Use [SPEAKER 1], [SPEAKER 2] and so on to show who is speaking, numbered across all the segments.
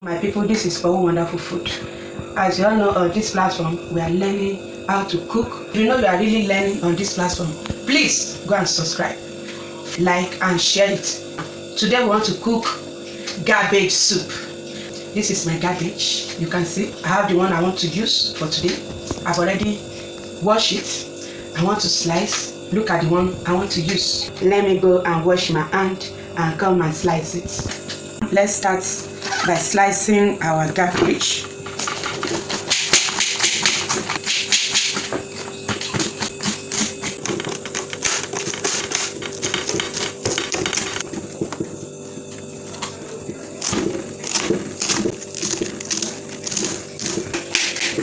[SPEAKER 1] My people, this is for wonderful food. As you all know, on this platform we are learning how to cook. If you know you are really learning on this platform, please go and subscribe, like and share it. Today we want to cook cabbage soup. This is my cabbage. You can see I have the one I want to use for today. I've already washed it. I want to slice. Look at the one I want to use. Let me go and wash my hand and come and slice it. Let's start by slicing our cabbage.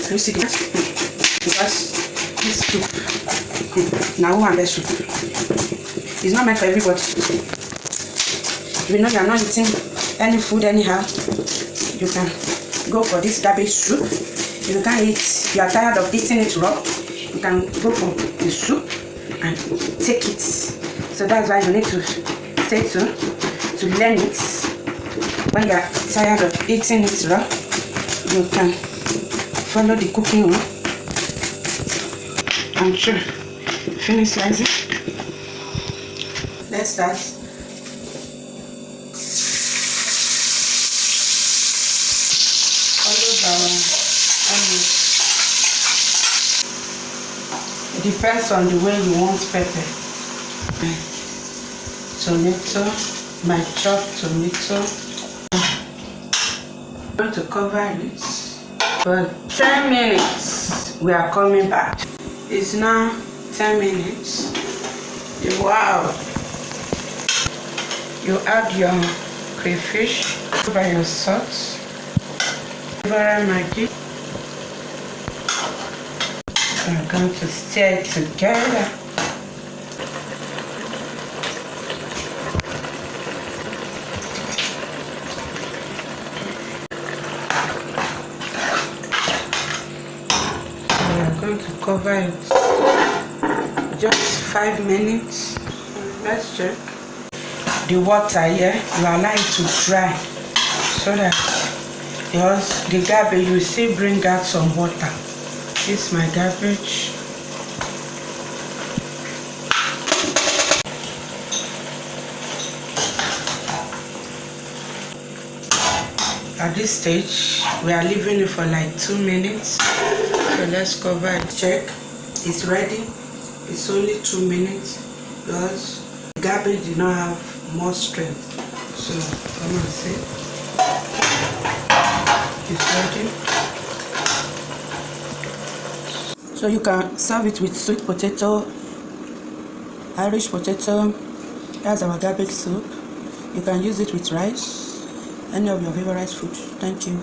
[SPEAKER 1] You see that? Because this soup, now one soup, it's not meant for everybody. You know you are not eating any food anyhow, you can go for this cabbage soup. If you can't eat, you are tired of eating it raw, you can go for the soup and take it. So that's why you need to stay tuned to learn it. When you are tired of eating it raw, you can follow the cooking one. I'm sure. Finish slicing. Let's start. It depends on the way you want pepper. Tomato, my chopped tomato. I'm going to cover it for 10 minutes. We are coming back. It's now 10 minutes. Wow! You add your crayfish, over your salt, over Maggi. I'm going to stir it together. We are going to cover it just 5 minutes. Let's check. The water here, you allow it to dry so that because the cabbage will still bring out some water. This is my cabbage. At this stage, we are leaving it for like 2 minutes. So let's cover it. Check. It's ready. It's only 2 minutes because the cabbage did not have more strength. So come and see. It's ready. So you can serve it with sweet potato, Irish potato. That's our cabbage soup. You can use it with rice, any of your favorite food. Thank you.